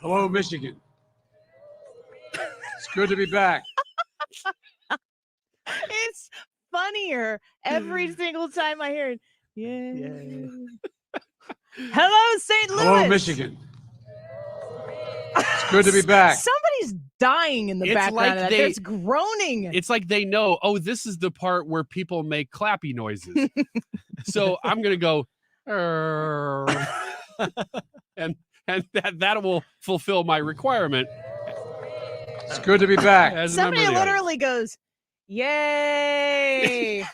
Hello, Michigan. It's good to be back. It's funnier every single time I hear it. Yay. Hello, St. Louis. Hello, Michigan. It's good to be back. Somebody's dying in the background of that. There's groaning. It's like they know, oh, this is the part where people make clappy noises. So I'm going to go, and that will fulfill my requirement. It's good to be back. Somebody literally goes, yay.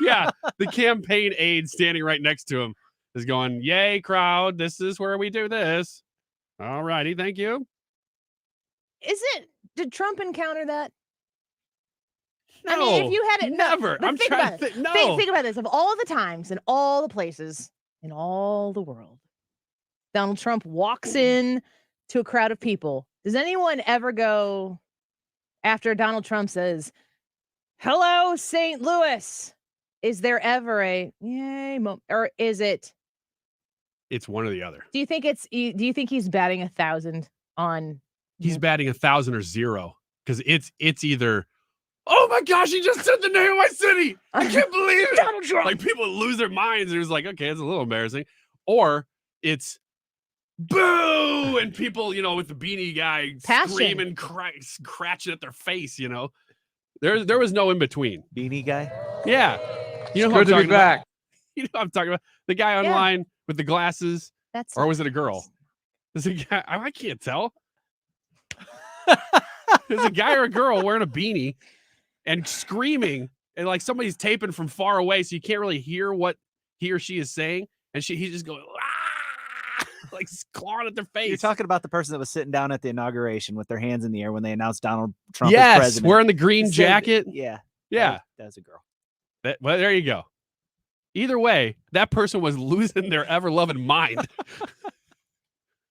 Yeah, the campaign aide standing right next to him is going, yay, crowd. This is where we do this. All righty, thank you. Did Trump encounter that? No, I mean, if you had it, never. No, I'm trying to think. No. Think about this. Of all the times and all the places in all the world, Donald Trump walks in to a crowd of people. Does anyone ever go after Donald Trump says, hello, St. Louis? Is there ever a yay moment? Or is it? It's one or the other. Do you think he's batting 1,000 on? He's batting 1,000 or 0 because it's either, oh my gosh, he just said the name of my city. I can't believe it. Donald Trump. Like people lose their minds. It was like, okay, it's a little embarrassing. Or it's boo, and people, with the beanie guy screaming, scratching at their face. There was no in between. Beanie guy. Yeah, It's good to be back. You know what I'm talking about? The guy online with the glasses. Or was it a girl? Is it a guy? I can't tell. There's a guy or a girl wearing a beanie and screaming, and like somebody's taping from far away, so you can't really hear what he or she is saying. And he's just going, like clawing at their face. You're talking about the person that was sitting down at the inauguration with their hands in the air when they announced Donald Trump as president. Yes, wearing the green jacket. Yeah. That's a girl. Well, there you go. Either way, that person was losing their ever-loving mind.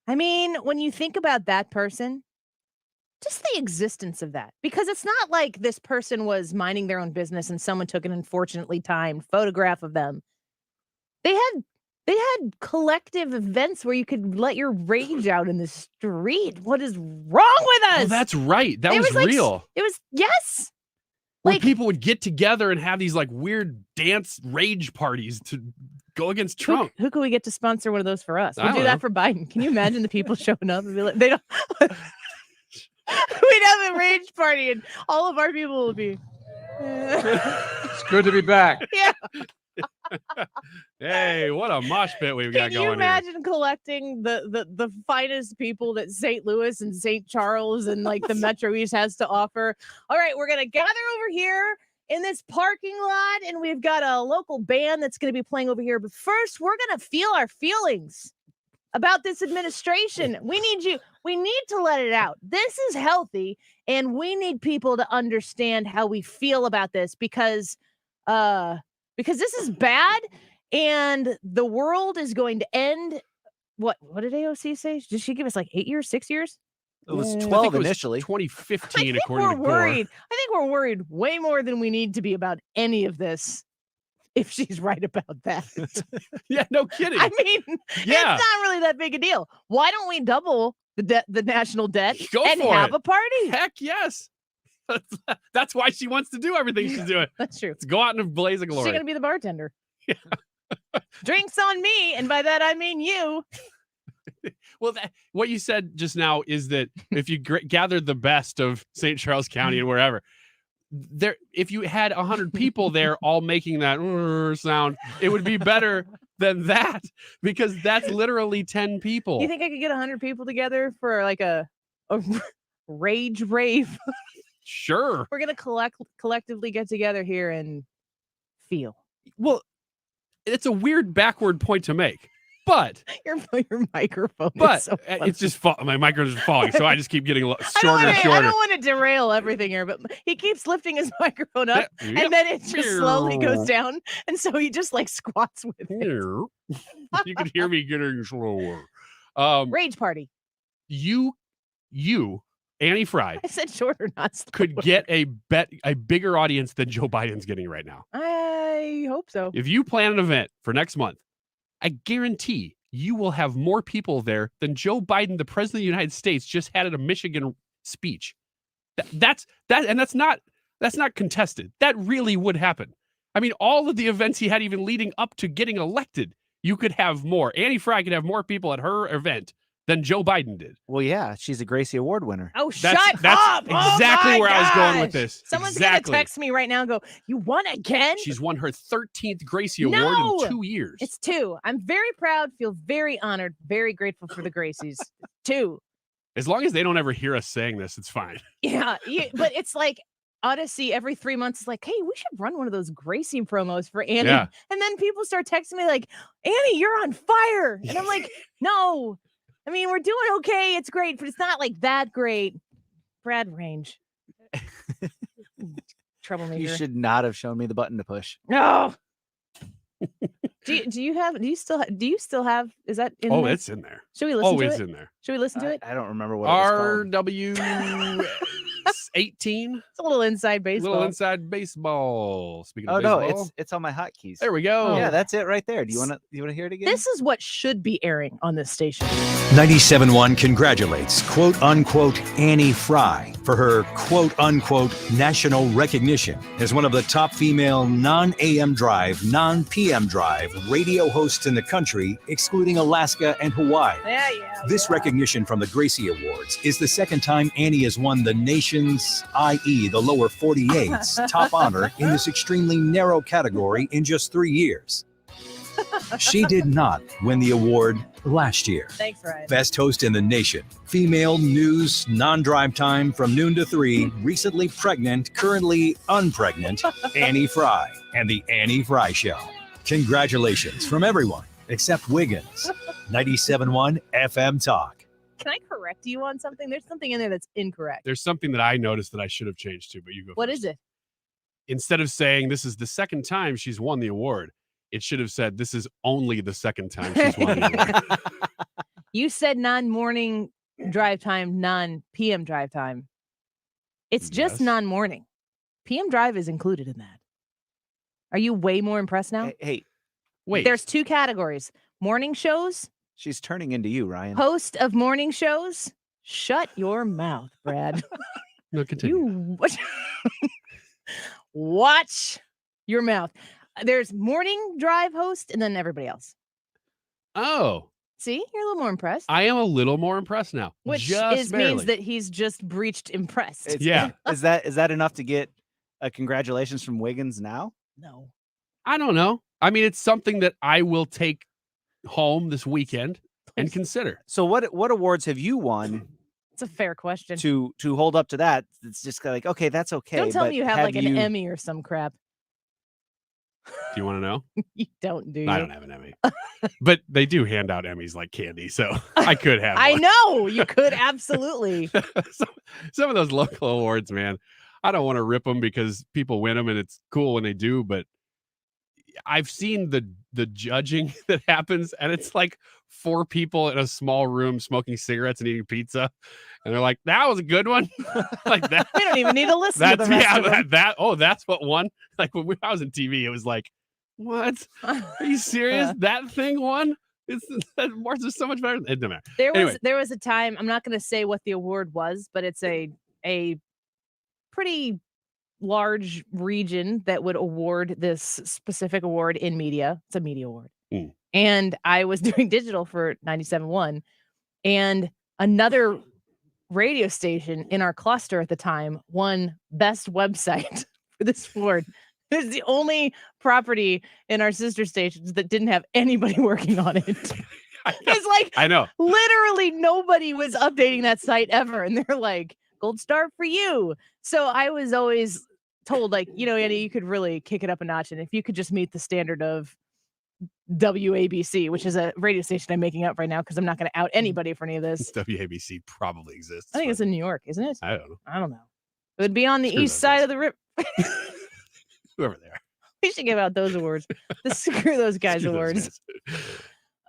I mean, when you think about that person, just the existence of that, because it's not like this person was minding their own business and someone took an unfortunately timed photograph of them. They had collective events where you could let your rage out in the street. What is wrong with us? Oh, that's right. That was real. It was, yes. Where people would get together and have these like weird dance rage parties to go against Trump. Who could we get to sponsor one of those for us? We'll do that for Biden. Can you imagine the people showing up and be like, they don't. We'd have a rage party and all of our people would be. It's good to be back. Yeah. Hey, what a mosh pit we've got going here. Can you imagine collecting the finest people that St. Louis and St. Charles and like the Metro East has to offer? All right, we're going to gather over here in this parking lot, and we've got a local band that's going to be playing over here. But first, we're going to feel our feelings about this administration. We need to let it out. This is healthy, and we need people to understand how we feel about this because this is bad, and the world is going to end. What did AOC say? Did she give us like 8 years, 6 years? It was 12 initially. 2015, according to Gore. I think we're worried way more than we need to be about any of this. If she's right about that. Yeah, no kidding. I mean, it's not really that big a deal. Why don't we double the national debt and have a party? Heck yes. That's why she wants to do everything she's doing. That's true. Let's go out in a blaze of glory. She's going to be the bartender. Yeah. Drinks on me, and by that I mean you. Well, what you said just now is that if you gathered the best of St. Charles County and wherever, if you had 100 people there all making that sound, it would be better than that, because that's literally 10 people. You think I could get 100 people together for like a rage rave? Sure. We're going to collectively get together here and feel. Well, it's a weird backward point to make, but your microphone. But is so it's just my microphone's falling, so I just keep getting shorter and shorter. I don't want to derail everything here, but he keeps lifting his microphone up, and then it just slowly goes down, and so he just like squats with it. You can hear me getting slower. Rage party. You, Annie Frey. I said shorter, not slower. Could get a bigger audience than Joe Biden's getting right now. I hope so. If you plan an event for next month, I guarantee you will have more people there than Joe Biden, the president of the United States, just had at a Michigan speech. That's not contested. That really would happen. I mean, all of the events he had even leading up to getting elected, you could have more. Annie Frey could have more people at her event than Joe Biden did. Well, yeah, she's a Gracie Award winner. Oh, That's up! exactly Oh my where I was going with gosh. this. Someone's Exactly. gonna text me right now and go, "You won again?" She's won her 13th Gracie Award No! in 2 years. It's 2. I'm very proud, feel very honored, very grateful for the Gracies. 2. As long as they don't ever hear us saying this, it's fine. Yeah, but it's like Odyssey every 3 months is like, hey, we should run one of those Gracie promos for Annie. Yeah. And then people start texting me like, Annie, you're on fire. And I'm like, no. I mean, we're doing okay. It's great, but it's not like that great. Brad Range. Troublemaker. You should not have shown me the button to push. No. Do you still have is that in there? It's in there. Should we listen Always to it? in there. Should we listen to it? I don't remember what it was called. RW 18. It's a little inside baseball. Little inside baseball. Speaking of Oh no, baseball. it's on my hotkeys. There we go. Yeah, that's it right there. Do you want to hear it again? This is what should be airing on this station. 97.1 congratulates quote-unquote Annie Frey for her quote-unquote national recognition as one of the top female non-AM drive, non-PM drive radio hosts in the country, excluding Alaska and Hawaii. Yeah. This recognition from the Gracie Awards is the second time Annie has won the nation's, i.e. the lower 48's, top honor in this extremely narrow category in just 3 years. She did not win the award last year. Thanks, Ryan. Best host in the nation. Female news, non-drive time from noon to 3, recently pregnant, currently unpregnant, Annie Frey and the Annie Frey Show. Congratulations from everyone except Wiggins. 97.1 FM Talk. Can I correct you on something? There's something in there that's incorrect. There's something that I noticed that I should have changed to, but you go What first. is it? Instead of saying this is the second time she's won the award, it should have said this is only the second time she's won the award. You said non-morning drive time, non-PM drive time. It's just Yes. non-morning. PM drive is included in that. Are you way more impressed now? Hey, Wait. There's 2 categories. Morning shows, she's turning into you, Ryan. host of morning shows. Shut your mouth, Brad. No, continue. You watch your mouth. There's morning drive host and then everybody else. Oh, See, you're a little more impressed. I am a little more impressed now. Which Just barely. means that he's just breached impressed. Yeah. Is that enough to get a congratulations from Wiggins now? No. I don't know. I mean, it's something that I will take home this weekend and consider. So what awards have you won It's a fair question. to hold up to that? It's just like, okay, that's okay. Don't tell but me you have like an Emmy or some crap. Do you want to know? You don't, do you? I don't have an Emmy, but they do hand out Emmys like candy, so I could have. I one. know you could absolutely. some of those local awards, man. I don't want to rip them because people win them and it's cool when they do, but I've seen the judging that happens, and it's like 4 people in a small room smoking cigarettes and eating pizza, and they're like, "That was a good one." Like that. We don't even need to listen to That's the rest of them. that's what won. Like when I was in TV, it was like, "What? Are you serious? Yeah. That thing won? That awards are so much better." It doesn't matter. There was a time, I'm not going to say what the award was, but it's a pretty large region that would award this specific award in media. It's a media award. Mm. And I was doing digital for 97.1, and another radio station in our cluster at the time won best website for this award. It's the only property in our sister stations that didn't have anybody working on it. It's like I know. literally nobody was updating that site ever. And they're like, gold star for you. So I was always told, like, Andy, you could really kick it up a notch. And if you could just meet the standard of WABC, which is a radio station I'm making up right now because I'm not going to out anybody for any of this. WABC probably exists. I think it's in New York, isn't it? I don't know. I don't know. It would be on the Screw east those side guys. of the river. Whoever they are. We should give out those awards. The Screw Those Guys Screw those awards. guys.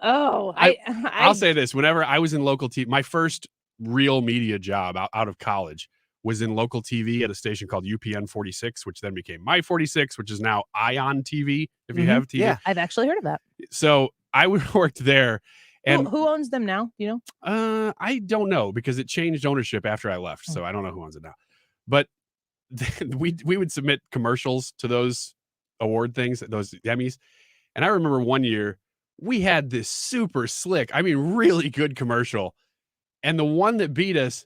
Oh, I'll say this. Whenever I was in local TV, my first real media job out of college was in local TV at a station called UPN 46, which then became My 46, which is now Ion TV, if you Mhm. have TV. Yeah. I've actually heard of that. So I worked there, And who owns them now? Do you know? I don't know because it changed ownership after I left, so I don't know who owns it now. But we would submit commercials to those award things, those Emmys. And I remember one year we had this super slick, I mean, really good commercial. And the one that beat us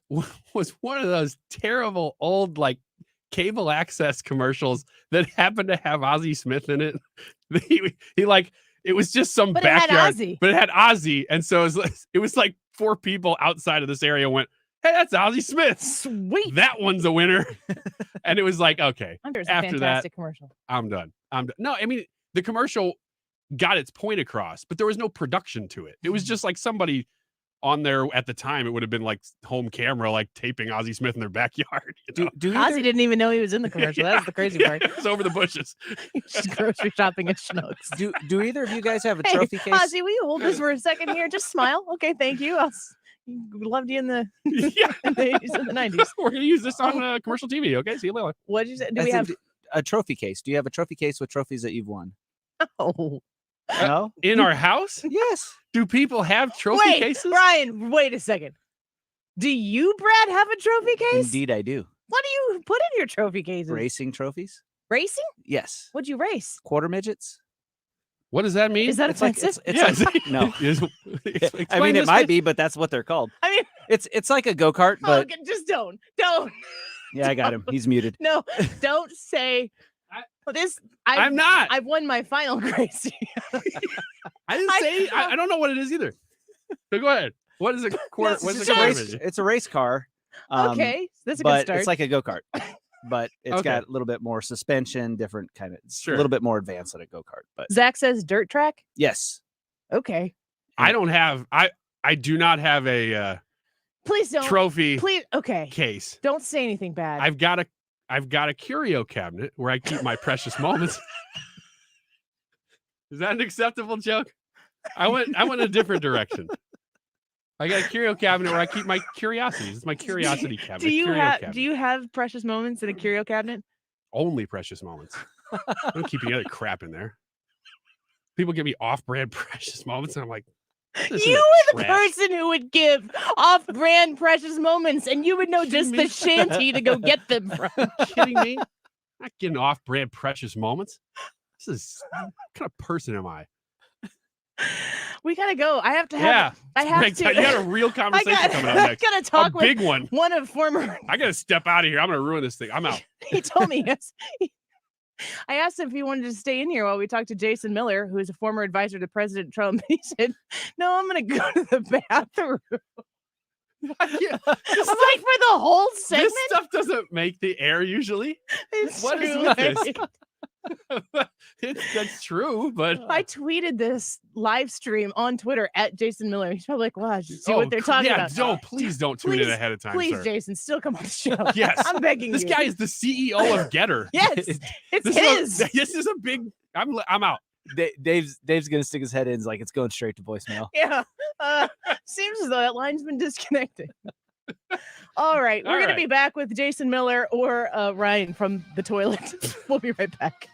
was one of those terrible old, like, cable access commercials that happened to have Ozzie Smith in it. He like, it was just some But backyard, it had Ozzy. but it had Ozzy. And so it was like 4 people outside of this area went, hey, that's Ozzie Smith. Sweet. That one's a winner. And it was like, okay, I'm sure it's a after fantastic that, commercial. I'm done. No, I mean, the commercial got its point across, but there was no production to it. It was just like somebody on there at the time. It would have been like home camera, like taping Ozzie Smith in their backyard. You know? Ozzy didn't even know he was in the commercial. That's the crazy part. It was over the bushes. He's just grocery shopping at Schnucks. Do either of you guys have a Hey, trophy case? Ozzy, will you hold this for a second here? Just smile. Okay, thank you. Loved you in the, Yeah. in the 80s and the 90s. We're gonna use this on commercial TV. Okay, see you later. What did you say? Do I we said, have? a trophy case? Do you have a trophy case with trophies that you've won? Oh. No. In our house, Yes. do people have trophy Wait, cases? Brian, wait a second. Do you, Brad, have a trophy case? Indeed, I do. What do you put in your trophy cases? Racing trophies? Racing? Yes. What'd you race? Quarter midgets? What does that mean? Is that It's like offensive? it's like no. Explain I mean, it this, might please. be, but that's what they're called. I mean, It's like a go-kart, but just don't. yeah, I got him. He's muted. No, don't say this. I'm not. I've won my final, Gracie. I didn't say. I don't know what it is either. So go ahead. What is a quarter? Yes, What's just a It's a quarter race. midget? It's a race car. Okay, that's a good but start. it's like a go-kart. But it's Okay. got a little bit more suspension, different kind of, Sure. a little bit more advanced than a go-kart. But Zach says dirt track. yes, Okay, I don't have. I do not have a please don't. trophy Please, okay. case. Don't say anything bad. I've got a curio cabinet where I keep my precious moments. Is that an acceptable joke? I went a different direction. I got a curio cabinet where I keep my curiosities. It's my curiosity cabinet. do you curio have cabinet. Do you have precious moments in a curio cabinet? Only precious moments? I don't keep any other crap in there. People give me off-brand precious moments, and I'm like, this You is were the trash. person who would give off-brand precious moments, and you would know Kidding just me? the shanty to go get them from. Kidding me? Not getting off-brand precious moments. This is what kind of person am I? We gotta go. I have to have. Yeah, I have Greg, to. you got a real conversation coming up I next. gotta talk A with big one. one of former. I gotta step out of here. I'm gonna ruin this thing. I'm out. He told me yes. I asked him if he wanted to stay in here while we talked to Jason Miller, who is a former advisor to President Trump. He said, "No, I'm going to go to the bathroom." I'm like, for the whole segment. This stuff doesn't make the air usually. It's What is true. with this? That's true, but I tweeted this live stream on Twitter at Jason Miller. He's probably like, "Wow, I should see what they're talking about." Please don't tweet it ahead of time, Please, sir. Jason, still come on the show. Yes. I'm begging This you. guy is the CEO of Getter. Yes, it's This his. This is a big. I'm out. Dave's gonna stick his head in. It's like it's going straight to voicemail. Yeah. Seems as though that line's been disconnected. All right. We're going to be back with Jason Miller or Ryan from the toilet. We'll be right back.